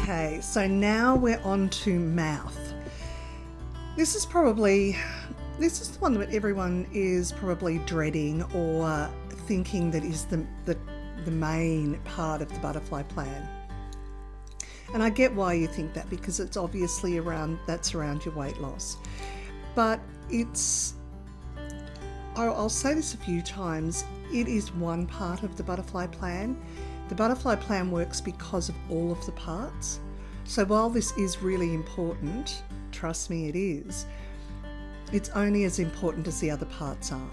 Okay, so now we're on to mouth. This is the one that everyone is probably dreading or thinking that is the main part of the butterfly plan. And I get why you think that, because it's obviously around your weight loss. But I'll say this a few times, it is one part of the butterfly plan. The butterfly plan works because of all of the parts. So while this is really important, trust me it is, it's only as important as the other parts are.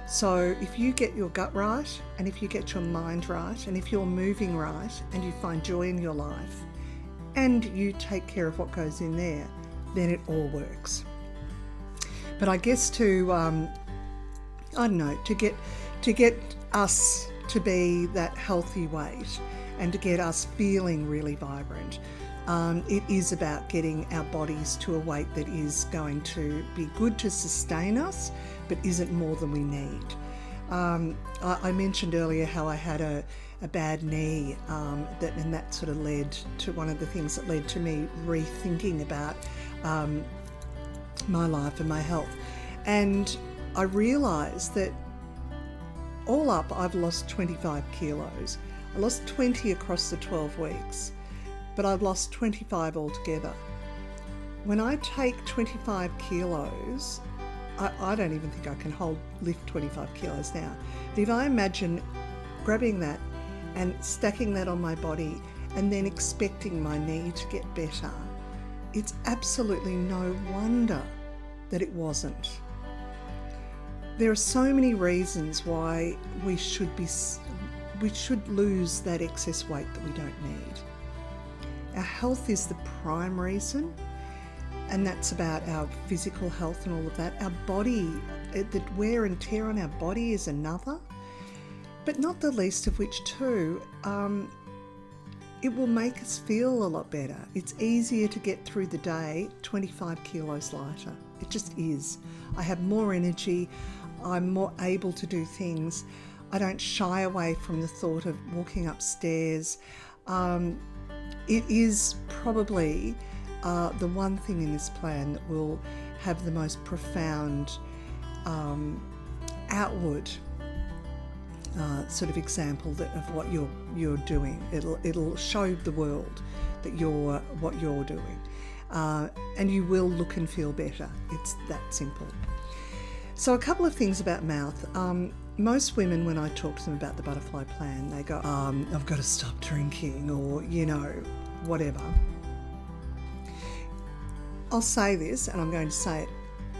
So if you get your gut right, and if you get your mind right, and if you're moving right, and you find joy in your life, and you take care of what goes in there, then it all works. But I guess to get us to be that healthy weight and to get us feeling really vibrant, it is about getting our bodies to a weight that is going to be good to sustain us, but isn't more than we need. I mentioned earlier how I had a bad knee, and that sort of led to one of the things that led to me rethinking about my life and my health. And I realised that all up, I've lost 25 kilos. I lost 20 across the 12 weeks, but I've lost 25 altogether. When I take 25 kilos, I don't even think I can lift 25 kilos now. But if I imagine grabbing that and stacking that on my body and then expecting my knee to get better, it's absolutely no wonder that it wasn't. There are so many reasons why we should lose that excess weight that we don't need. Our health is the prime reason, and that's about our physical health and all of that. Our body, the wear and tear on our body is another, but not the least of which too, it will make us feel a lot better. It's easier to get through the day 25 kilos lighter. It just is. I have more energy. I'm more able to do things. I don't shy away from the thought of walking upstairs. It is probably the one thing in this plan that will have the most profound outward sort of example of what you're doing. It'll show the world that what you're doing, and you will look and feel better. It's that simple. So a couple of things about mouth. Most women, when I talk to them about the butterfly plan, they go, I've got to stop drinking, or, whatever. I'll say this, and I'm going to say it,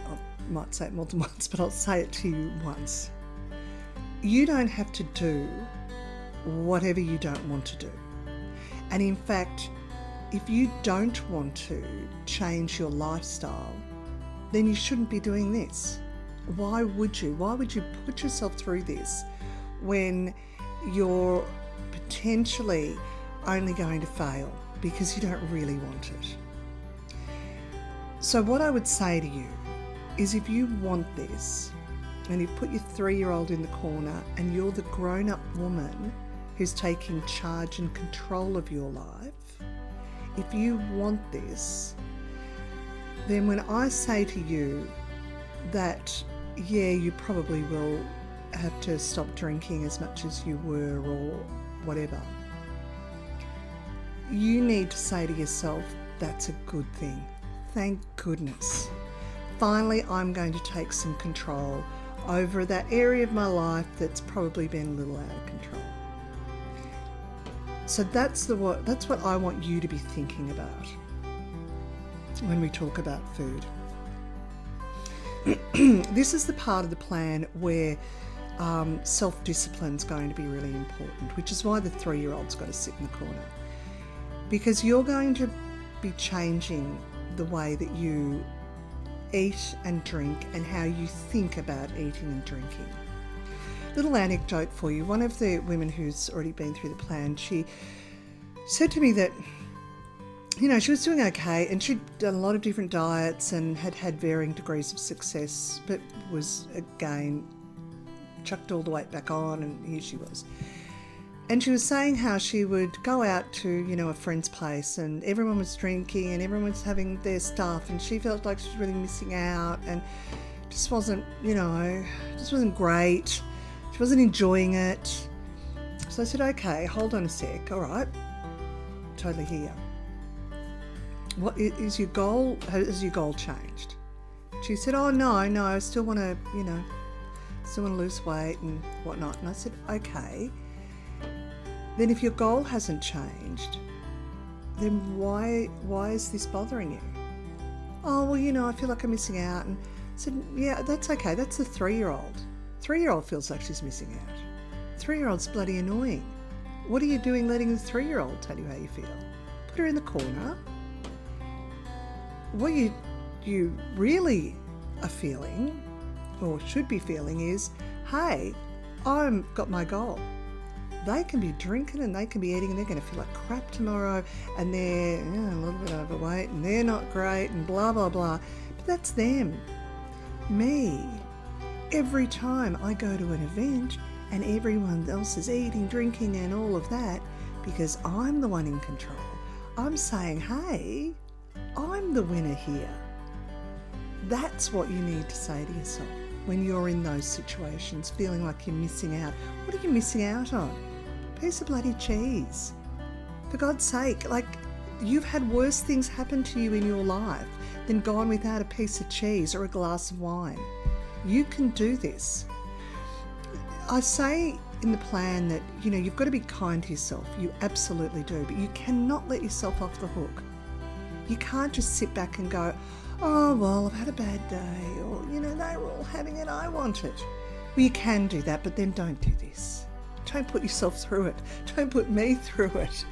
I might say it more than once, but I'll say it to you once. You don't have to do whatever you don't want to do. And in fact, if you don't want to change your lifestyle, then you shouldn't be doing this. Why would you? Why would you put yourself through this when you're potentially only going to fail because you don't really want it? So what I would say to you is, if you want this and you put your 3-year-old in the corner and you're the grown-up woman who's taking charge and control of your life, if you want this, then when I say to you that, yeah, you probably will have to stop drinking as much as you were or whatever, you need to say to yourself, that's a good thing. Thank goodness. Finally, I'm going to take some control over that area of my life that's probably been a little out of control. So that's what I want you to be thinking about when we talk about food. This is the part of the plan where self-discipline is going to be really important, which is why the 3-year-old's got to sit in the corner. Because you're going to be changing the way that you eat and drink and how you think about eating and drinking. Little anecdote for you. One of the women who's already been through the plan, she said to me that, she was doing okay and she'd done a lot of different diets and had varying degrees of success, but was, again, chucked all the weight back on, and here she was. And she was saying how she would go out to, a friend's place and everyone was drinking and everyone was having their stuff and she felt like she was really missing out and just wasn't, just wasn't great. She wasn't enjoying it. So I said, okay, hold on a sec. All right. Totally hear. What is your goal? Has your goal changed? She said, oh, no, I still want to, still want to lose weight and whatnot. And I said, okay. Then if your goal hasn't changed, then why is this bothering you? Oh, well, I feel like I'm missing out. And I said, yeah, that's okay. That's a 3-year-old. 3-year-old feels like she's missing out. 3-year-old's bloody annoying. What are you doing letting the 3-year-old tell you how you feel? Put her in the corner. What you really are feeling, or should be feeling, is, hey, I've got my goal. They can be drinking and they can be eating and they're going to feel like crap tomorrow and they're a little bit overweight and they're not great and blah, blah, blah. But that's them. Me, every time I go to an event and everyone else is eating, drinking and all of that, because I'm the one in control, I'm saying, hey, I'm the winner here. That's what you need to say to yourself when you're in those situations, feeling like you're missing out. What are you missing out on? A piece of bloody cheese. For God's sake, you've had worse things happen to you in your life than gone without a piece of cheese or a glass of wine. You can do this. I say in the plan that, you've got to be kind to yourself. You absolutely do, but you cannot let yourself off the hook. You can't just sit back and go, oh, well, I've had a bad day, or, they were all having it, I want it. Well, you can do that, but then don't do this. Don't put yourself through it. Don't put me through it.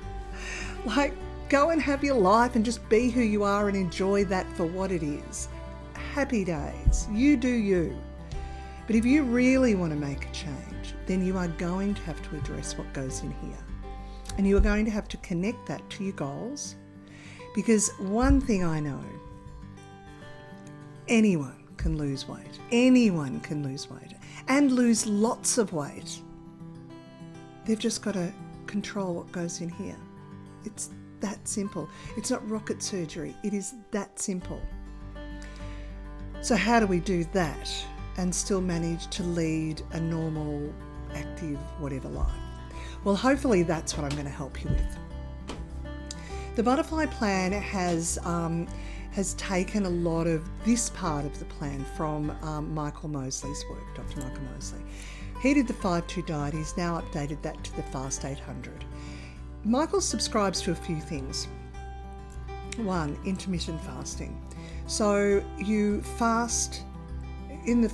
Go and have your life and just be who you are and enjoy that for what it is. Happy days. You do you. But if you really want to make a change, then you are going to have to address what goes in here. And you are going to have to connect that to your goals. Because one thing I know, anyone can lose weight. Anyone can lose weight and lose lots of weight. They've just got to control what goes in here. It's that simple. It's not rocket surgery. It is that simple. So how do we do that and still manage to lead a normal, active, whatever life? Well, hopefully that's what I'm going to help you with. The Butterfly Plan has taken a lot of this part of the plan from Michael Mosley's work, Dr. Michael Mosley. He did the 5-2 diet. He's now updated that to the Fast 800. Michael subscribes to a few things. 1, intermittent fasting. So you fast we'll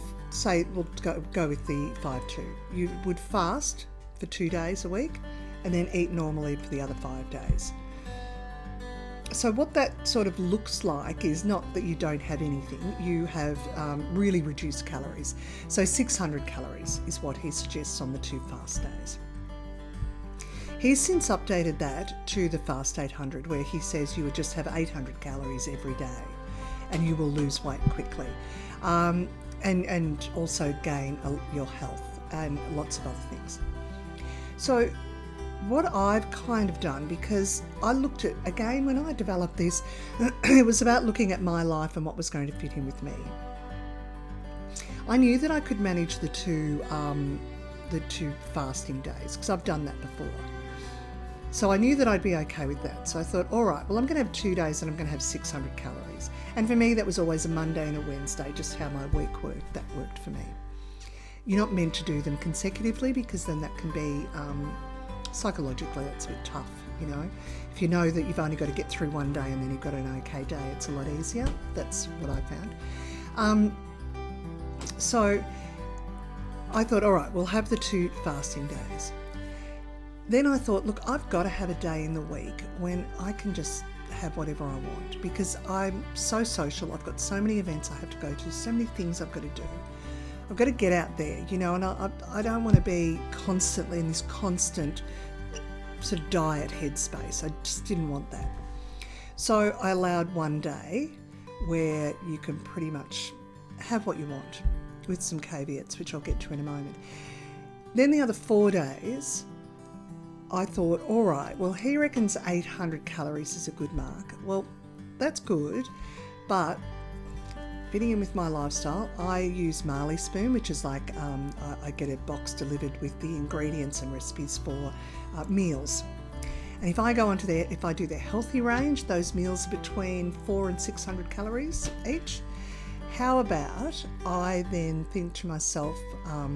go with the 5-2. You would fast for 2 days a week and then eat normally for the other 5 days. So what that sort of looks like is not that you don't have anything, you have really reduced calories. So 600 calories is what he suggests on the 2 fast days. He's since updated that to the Fast 800, where he says you would just have 800 calories every day and you will lose weight quickly. And also gain your health and lots of other things. So what I've kind of done, because I looked at, again, when I developed this, it was about looking at my life and what was going to fit in with me. I knew that I could manage the two fasting days, because I've done that before. So I knew that I'd be okay with that. So I thought, all right, well, I'm going to have 2 days and I'm going to have 600 calories. And for me, that was always a Monday and a Wednesday, just how my week worked. That worked for me. You're not meant to do them consecutively, because then that can be, psychologically, that's a bit tough, If you know that you've only got to get through one day and then you've got an okay day, it's a lot easier. That's what I found. So I thought, all right, we'll have the 2 fasting days. Then I thought, look, I've got to have a day in the week when I can just have whatever I want, because I'm so social. I've got so many events I have to go to, so many things I've got to do. I've got to get out there, and I don't want to be constantly in this constant sort of diet headspace. I just didn't want that. So I allowed one day where you can pretty much have what you want, with some caveats, which I'll get to in a moment. Then the other 4 days, I thought, all right, well, he reckons 800 calories is a good mark. Well, that's good, but fitting in with my lifestyle, I use Marley Spoon, which is like I get a box delivered with the ingredients and recipes for meals. And if I go onto if I do their healthy range, those meals are between 400 and 600 calories each. How about I then think to myself, all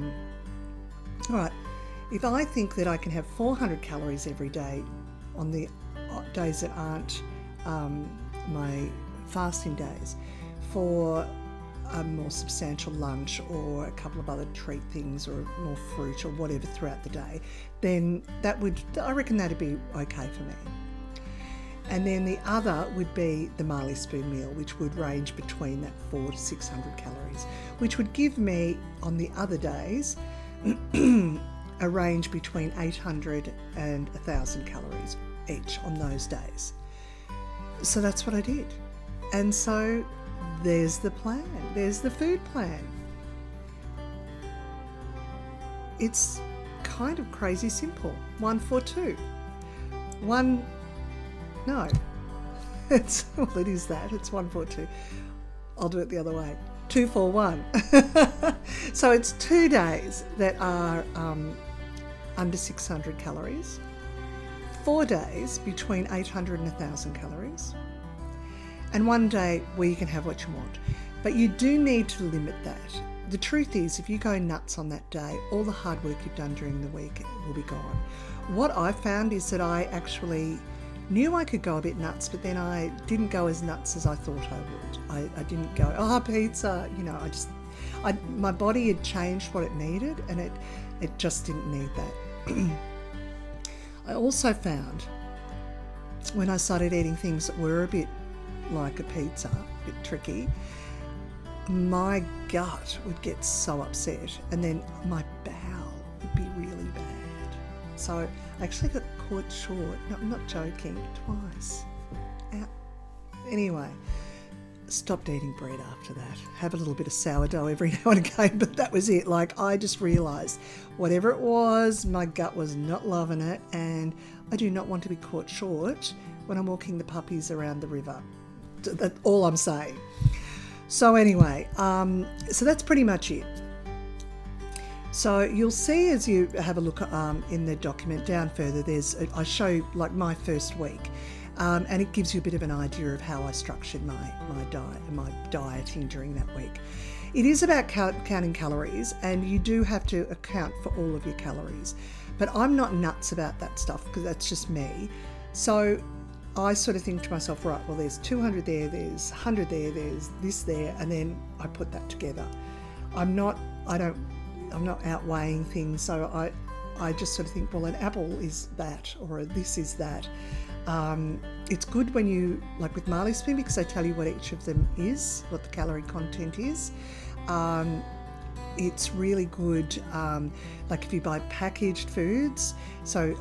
right, if I think that I can have 400 calories every day on the days that aren't my fasting days, for a more substantial lunch or a couple of other treat things or more fruit or whatever throughout the day, then I reckon that'd be okay for me. And then the other would be the Marley Spoon meal, which would range between that 400 to 600 calories, which would give me on the other days a range between 800 and 1,000 calories each on those days. So that's what I did. And so there's the plan. There's the food plan. It's kind of crazy simple. 1, 4, 2. No. It is that. It's 1, 4, 2. I'll do it the other way. 2, 4, 1. So it's 2 days that are under 600 calories. 4 days between 800 and 1,000 calories. And 1 day where you can have what you want. But you do need to limit that. The truth is, if you go nuts on that day, all the hard work you've done during the week will be gone. What I found is that I actually knew I could go a bit nuts, but then I didn't go as nuts as I thought I would. I didn't go, pizza, my body had changed what it needed, and it just didn't need that. I also found when I started eating things that were a bit like a pizza, a bit tricky, my gut would get so upset, and then my bowel would be really bad. So I actually got caught short. No, I'm not joking, twice. Anyway, stopped eating bread after that. Have a little bit of sourdough every now and again, but that was it. Like, I just realised whatever it was, my gut was not loving it, and I do not want to be caught short when I'm walking the puppies around the river. That's all I'm saying. So anyway, so that's pretty much it. So you'll see as you have a look in the document down further, I show like my first week, and it gives you a bit of an idea of how I structured my diet and my dieting during that week. It is about counting calories, and you do have to account for all of your calories. But I'm not nuts about that stuff because that's just me. So I sort of think to myself, right, well, there's 200 there, there's 100 there, there's this there, and then I put that together. I'm not outweighing things, so I just sort of think, well, an apple is that, or this is that. It's good when you, like with Marley Spoon, because they tell you what each of them is, what the calorie content is. It's really good, like if you buy packaged foods. So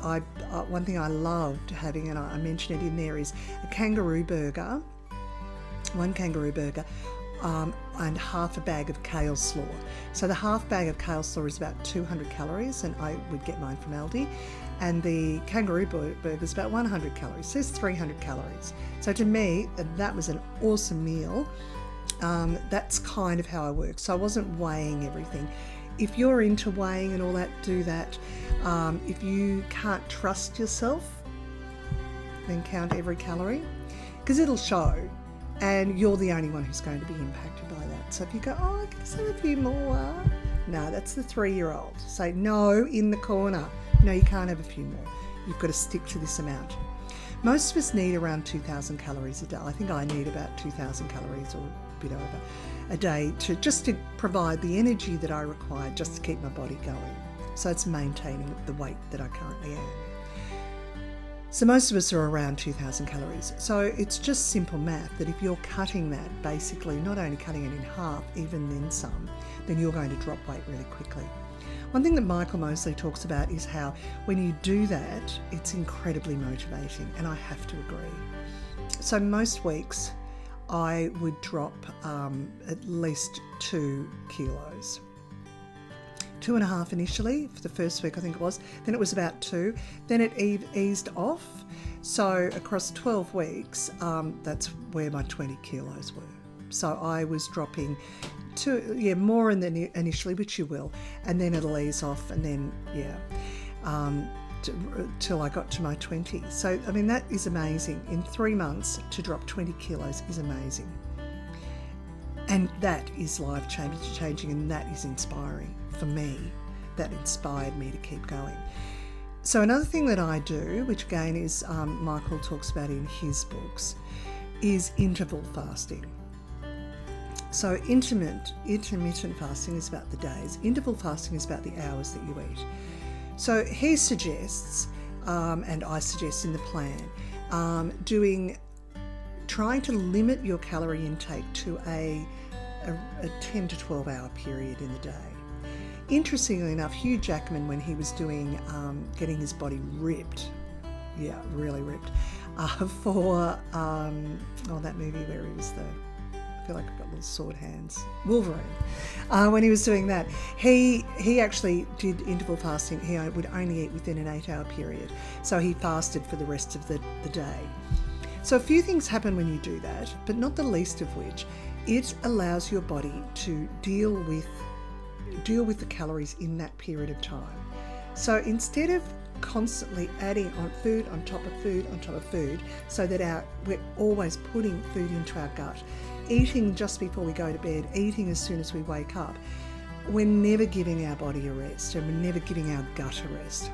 one thing I loved having, and I mentioned it in there, is a kangaroo burger, one kangaroo burger, and half a bag of kale slaw. So the half bag of kale slaw is about 200 calories, and I would get mine from Aldi. And the kangaroo burger is about 100 calories. So it's 300 calories. So to me, that was an awesome meal. That's kind of how I work. So I wasn't weighing everything. If you're into weighing and all that, do that. If you can't trust yourself, then count every calorie, because it'll show, and you're the only one who's going to be impacted by that. So if you go, I can just have a few more. No, that's the 3-year-old. Say no in the corner. No, you can't have a few more. You've got to stick to this amount. Most of us need around 2,000 calories a day. I think I need about 2,000 calories or a bit over a day to provide the energy that I require just to keep my body going. So it's maintaining the weight that I currently am. So most of us are around 2,000 calories. So it's just simple math that if you're cutting that, basically not only cutting it in half, even then some, then you're going to drop weight really quickly. One thing that Michael Mosley talks about is how when you do that, it's incredibly motivating, and I have to agree. So most weeks I would drop at least 2 kilos. 2.5 initially for the first week, I think it was. Then it was about 2. Then it eased off. So across 12 weeks, that's where my 20 kilos were. So I was dropping more initially, which you will, and then it'll ease off, and then till I got to my 20s. So I mean, that is amazing. In 3 months to drop 20 kilos is amazing, and that is life changing, and that is inspiring for me. That inspired me to keep going. So another thing that I do, which again is Michael talks about in his books, is interval fasting. So intermittent fasting is about the days. Interval fasting is about the hours that you eat. So he suggests, and I suggest in the plan, trying to limit your calorie intake to a 10 to 12 hour period in the day. Interestingly enough, Hugh Jackman, when he was doing getting his body ripped, really ripped, for that movie where he was I feel like I've got little sword hands, Wolverine. When he was doing that, he actually did interval fasting. He would only eat within an 8 hour period, so he fasted for the rest of the day. So a few things happen when you do that, but not the least of which, it allows your body to deal with the calories in that period of time. So instead of constantly adding on food on top of food on top of food, so that we're always putting food into our gut, eating just before we go to bed, eating as soon as we wake up, we're never giving our body a rest, and we're never giving our gut a rest.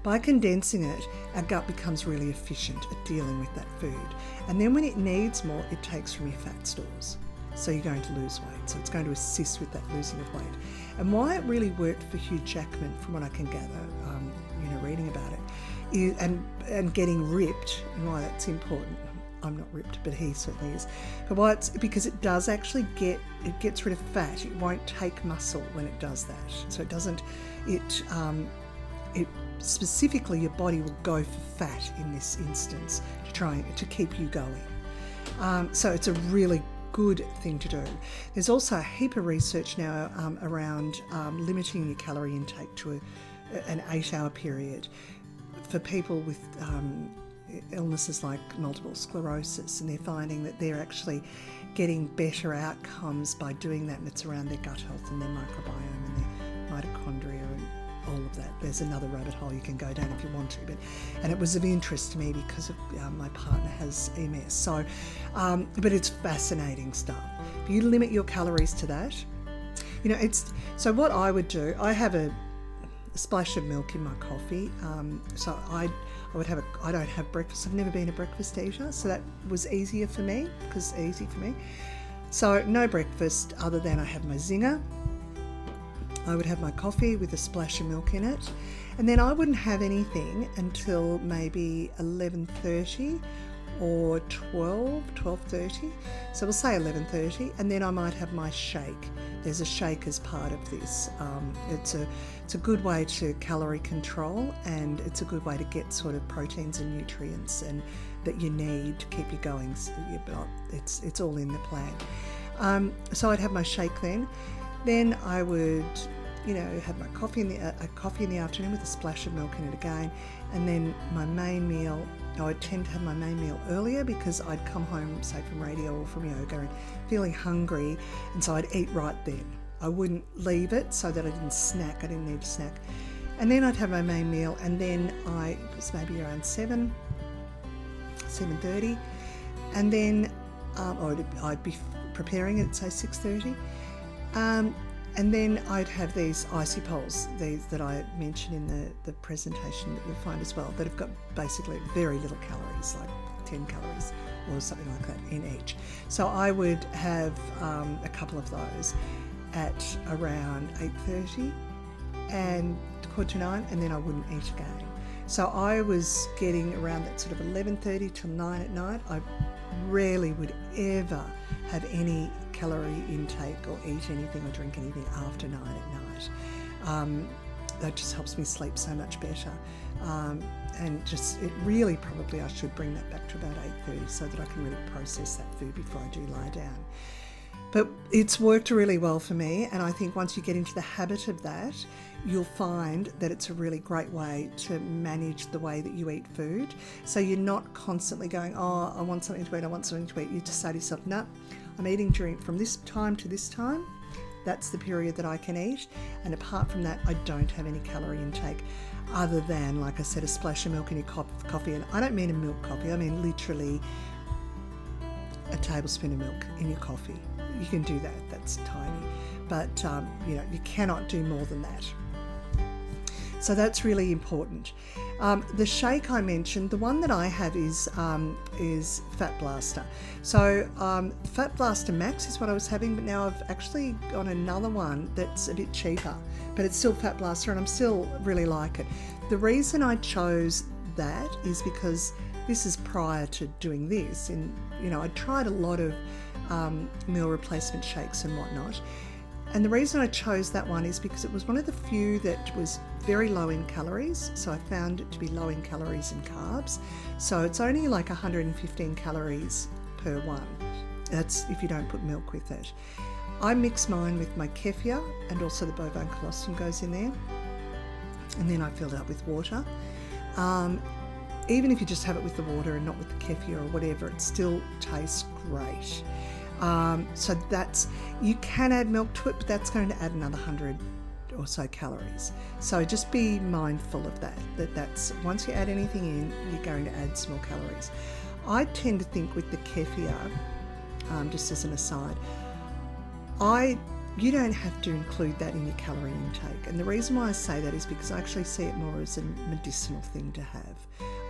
By condensing it, our gut becomes really efficient at dealing with that food. And then when it needs more, it takes from your fat stores. So you're going to lose weight. So it's going to assist with that losing of weight. And why it really worked for Hugh Jackman, from what I can gather, reading about it, is, and getting ripped, and why that's important. I'm not ripped, but he certainly is. But why it's because it does actually gets rid of fat. It won't take muscle when it does that. So it doesn't. It specifically, your body will go for fat in this instance to keep you going. So it's a really good thing to do. There's also a heap of research now around limiting your calorie intake to an 8 hour period for people with illnesses like multiple sclerosis, and they're finding that they're actually getting better outcomes by doing that, and it's around their gut health and their microbiome and their mitochondria and all of that. There's another rabbit hole you can go down if you want to, and it was of interest to me because of my partner has MS. So, but it's fascinating stuff. If you limit your calories to that, so what I would do, I have a splash of milk in my coffee. So I don't have breakfast. I've never been a breakfast eater, so that was easier for me, So no breakfast other than I have my Zinger. I would have my coffee with a splash of milk in it, and then I wouldn't have anything until maybe 11:30 or 12:30. So we'll say 11:30, and then I might have my shake. There's a shake as part of this. It's a good way to calorie control, and it's a good way to get sort of proteins and nutrients and that you need to keep you going. So it's all in the plan. So I'd have my shake then. Then I would, have my coffee in the afternoon with a splash of milk in it again, and then my main meal. I would tend to have my main meal earlier because I'd come home, say, from radio or from yoga and feeling hungry, and so I'd eat right then. I wouldn't leave it so that I didn't snack. I didn't need to snack. And then I'd have my main meal, and then it was maybe around 7:30, and then I'd be preparing it at, say, 6:30. And then I'd have these icy poles, these that I mentioned in the presentation that you'll find as well, that have got basically very little calories, like 10 calories or something like that in each. So I would have a couple of those at around 8:30 and 8:45, and then I wouldn't eat again. So I was getting around that sort of 11:30 till 9 at night. I rarely would ever have any calorie intake or eat anything or drink anything after 9 at night. That just helps me sleep so much better. And just, it really probably I should bring that back to about 8:30 so that I can really process that food before I do lie down. But it's worked really well for me, and I think once you get into the habit of that, you'll find that it's a really great way to manage the way that you eat food. So you're not constantly going, oh, I want something to eat, I want something to eat. You just say to yourself, no, I'm eating during from this time to this time. That's the period that I can eat. And apart from that, I don't have any calorie intake other than, like I said, a splash of milk in your coffee. And I don't mean a milk coffee, I mean literally a tablespoon of milk in your coffee. You can do that, that's tiny. But, you cannot do more than that. So that's really important. The shake I mentioned, the one that I have is Fat Blaster. So Fat Blaster Max is what I was having, but now I've actually got another one that's a bit cheaper, but it's still Fat Blaster and I'm still really like it. The reason I chose that is because this is prior to doing this, and I tried a lot of meal replacement shakes and whatnot. And the reason I chose that one is because it was one of the few that was very low in calories. So I found it to be low in calories and carbs. So it's only like 115 calories per one. That's if you don't put milk with it. I mix mine with my kefir, and also the bovine colostrum goes in there. And then I fill it up with water. Even if you just have it with the water and not with the kefir or whatever, it still tastes great. So you can add milk to it, but that's going to add another 100 or so calories. So just be mindful of that's once you add anything in, you're going to add some more calories. I tend to think with the kefir, just as an aside, you don't have to include that in your calorie intake. And the reason why I say that is because I actually see it more as a medicinal thing to have.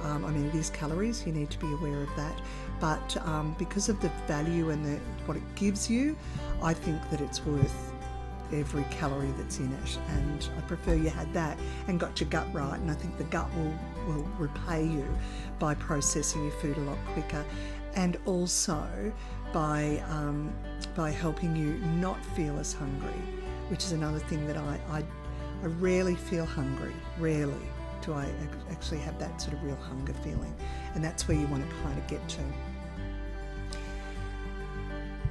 It is calories, you need to be aware of that, but because of the value and what it gives you, I think that it's worth every calorie that's in it, and I prefer you had that and got your gut right, and I think the gut will repay you by processing your food a lot quicker, and also by helping you not feel as hungry, which is another thing that I rarely feel hungry, rarely do I actually have that sort of real hunger feeling, and that's where you want to kind of get to.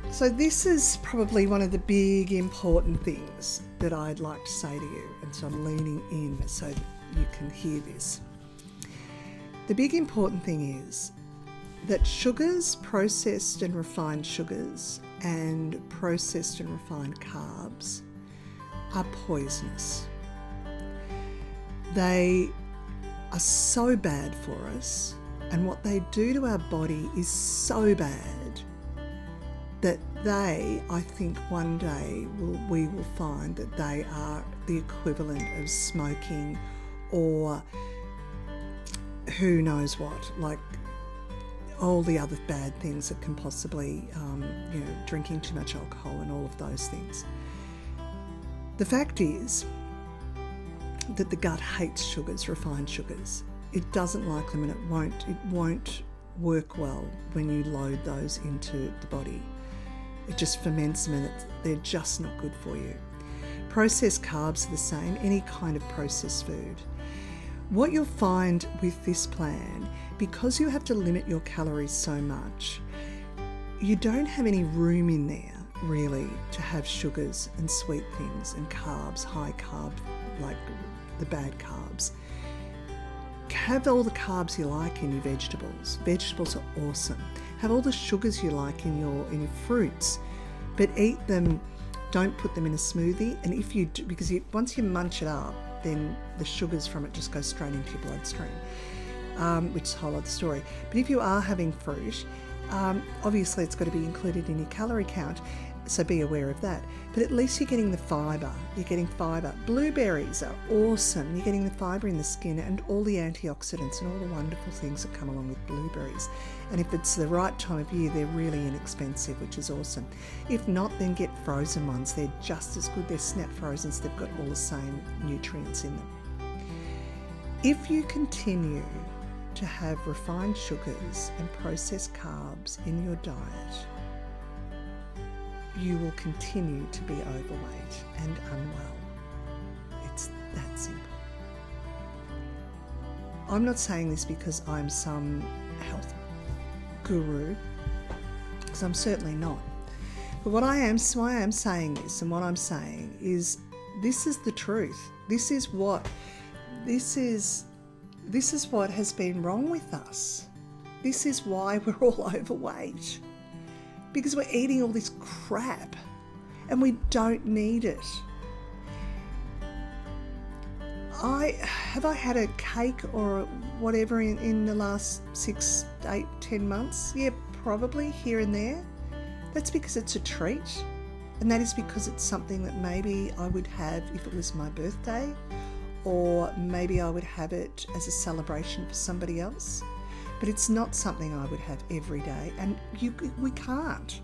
So this is probably one of the big important things that I'd like to say to you, and so I'm leaning in so that you can hear this. The big important thing is that sugars, processed and refined sugars, and processed and refined carbs are poisonous. They are so bad for us, and what they do to our body is so bad that I think one day we will find that they are the equivalent of smoking or who knows what, like all the other bad things that can possibly, drinking too much alcohol and all of those things. The fact is that the gut hates sugars, refined sugars. It doesn't like them, and it won't work well when you load those into the body. It just ferments them, and they're just not good for you. Processed carbs are the same, any kind of processed food. What you'll find with this plan, because you have to limit your calories so much, you don't have any room in there really to have sugars and sweet things and carbs, high carb, like the bad carbs. Have all the carbs you like in your vegetables. Vegetables are awesome. Have all the sugars you like in your fruits, but eat them. Don't put them in a smoothie. And if you do, because once you munch it up, then the sugars from it just go straight into your bloodstream, which is a whole other story. But if you are having fruit, obviously it's got to be included in your calorie count, so be aware of that. But at least you're getting the fibre. You're getting fibre. Blueberries are awesome. You're getting the fibre in the skin and all the antioxidants and all the wonderful things that come along with blueberries. And if it's the right time of year, they're really inexpensive, which is awesome. If not, then get frozen ones. They're just as good. They're snap frozens. They've got all the same nutrients in them. If you continue to have refined sugars and processed carbs in your diet, you will continue to be overweight and unwell. It's that simple. I'm not saying this because I'm some health guru, because I'm certainly not. But why I am saying this, and what I'm saying is, this is the truth. This is what has been wrong with us. This is why we're all overweight, because we're eating all this crap and we don't need it. Have I had a cake or whatever in the last 6, 8, 10 months? Yeah, probably here and there. That's because it's a treat, and that is because it's something that maybe I would have if it was my birthday, or maybe I would have it as a celebration for somebody else. But it's not something I would have every day, and we can't,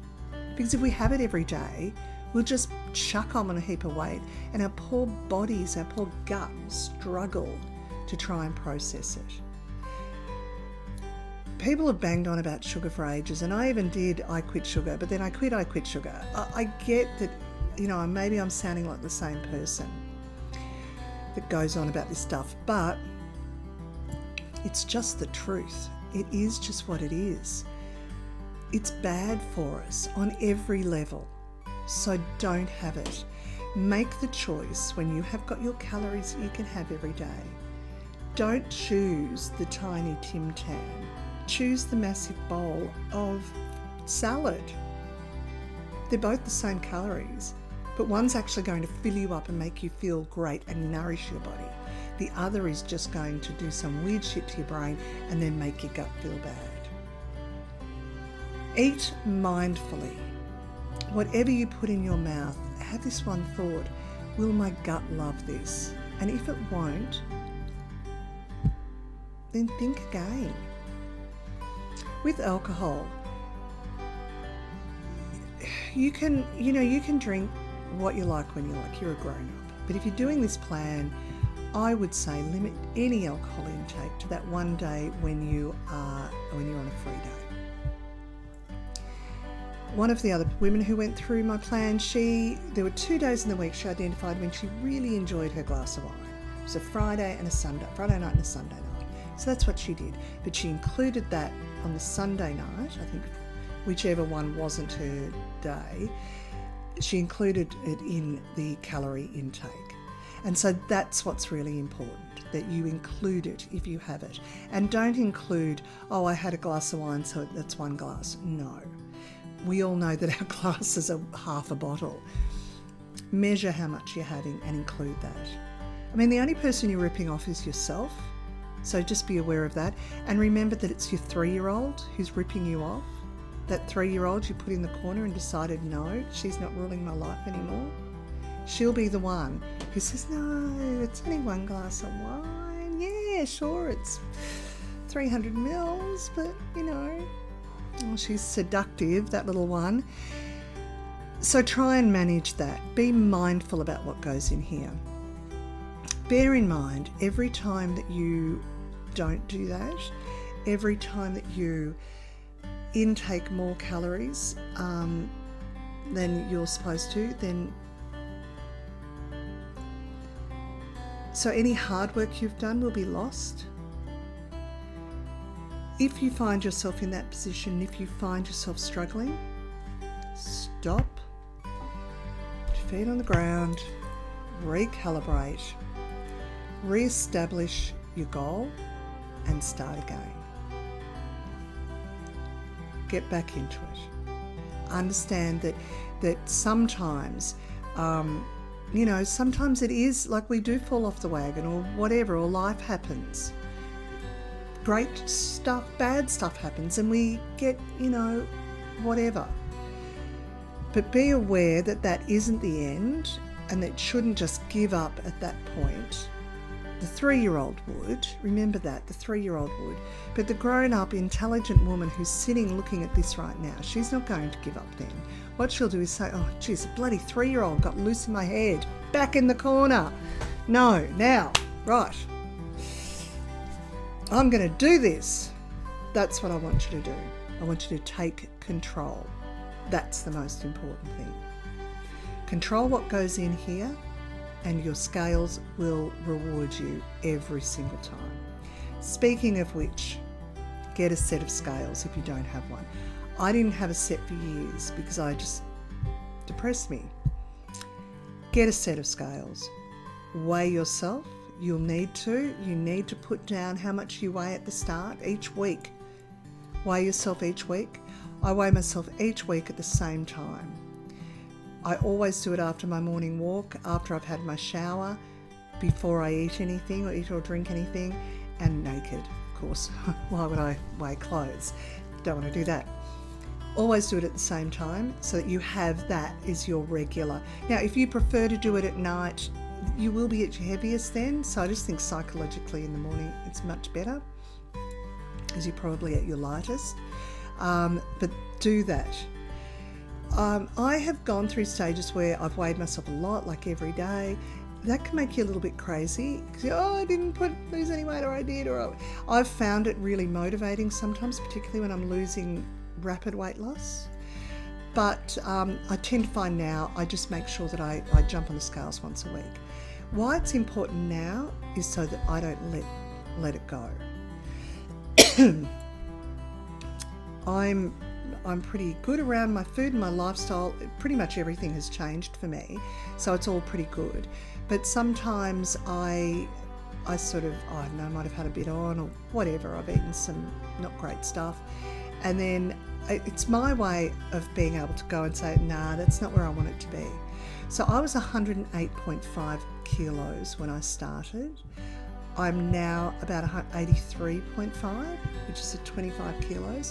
because if we have it every day, we'll just chuck on a heap of weight, and our poor bodies, our poor gut will struggle to try and process it. People have banged on about sugar for ages, and I even did I Quit Sugar, but then I quit sugar. I get that, maybe I'm sounding like the same person that goes on about this stuff, but it's just the truth. It is just what it is. It's bad for us on every level, so don't have it. Make the choice when you have got your calories that you can have every day. Don't choose the tiny Tim Tam. Choose the massive bowl of salad. They're both the same calories, but one's actually going to fill you up and make you feel great and nourish your body. The other is just going to do some weird shit to your brain and then make your gut feel bad. Eat mindfully. Whatever you put in your mouth, have this one thought: will my gut love this? And if it won't, then think again. With alcohol, you can drink what you like when you like. You're a grown-up. But if you're doing this plan, I would say limit any alcohol intake to that one day when you're on a free day. One of the other women who went through my plan, there were 2 days in the week she identified when she really enjoyed her glass of wine. It was a Friday and a Sunday, Friday night and a Sunday night. So that's what she did. But she included that on the Sunday night, I think, whichever one wasn't her day, she included it in the calorie intake. And so that's what's really important, that you include it if you have it. And don't include, I had a glass of wine, so that's one glass. No. We all know that our glasses are half a bottle. Measure how much you're having and include that. I mean, the only person you're ripping off is yourself. So just be aware of that. And remember that it's your 3-year-old who's ripping you off. That 3-year-old you put in the corner and decided, no, she's not ruling my life anymore. She'll be the one who says, no, it's only one glass of wine. Yeah, sure, it's 300 mils, but, she's seductive, that little one. So try and manage that. Be mindful about what goes in here. Bear in mind, every time that you don't do that, every time that you intake more calories than you're supposed to, so any hard work you've done will be lost. If you find yourself in that position, if you find yourself struggling, stop, put your feet on the ground, recalibrate, re-establish your goal and start again. Get back into it. Understand that sometimes, sometimes it is like we do fall off the wagon or whatever, or life happens. Great stuff, bad stuff happens, and we get, whatever. But be aware that that isn't the end, and that shouldn't just give up at that point. The 3-year-old would, remember that, the 3-year-old would, but the grown-up, intelligent woman who's sitting looking at this right now, she's not going to give up then. What she'll do is say, oh, geez, a bloody 3-year-old got loose in my head, back in the corner. No, now, right, I'm going to do this. That's what I want you to do. I want you to take control. That's the most important thing. Control what goes in here, and your scales will reward you every single time. Speaking of which, get a set of scales if you don't have one. I didn't have a set for years because I just depressed me. Get a set of scales. Weigh yourself. You need to put down how much you weigh at the start each week. Weigh yourself each week. I weigh myself each week at the same time. I always do it after my morning walk, after I've had my shower, before I eat anything or eat or drink anything, and naked, of course. Why would I weigh clothes? Don't want to do that. Always do it at the same time so that you have that as your regular. Now, if you prefer to do it at night, you will be at your heaviest then. So I just think psychologically in the morning it's much better because you're probably at your lightest. But do that. I have gone through stages where I've weighed myself a lot, like every day. That can make you a little bit crazy because I didn't lose any weight, or I did, or I've found it really motivating sometimes, particularly when I'm losing rapid weight loss. But I tend to find now I just make sure that I jump on the scales once a week. Why it's important now is so that I don't let it go. I'm pretty good around my food and my lifestyle. Pretty much everything has changed for me, so it's all pretty good. But sometimes I sort of, I don't know, I might have had a bit on or whatever. I've eaten some not great stuff, and then it's my way of being able to go and say, nah, that's not where I want it to be. So I was 108.5 kilos when I started. I'm now about 83.5, which is at 25 kilos.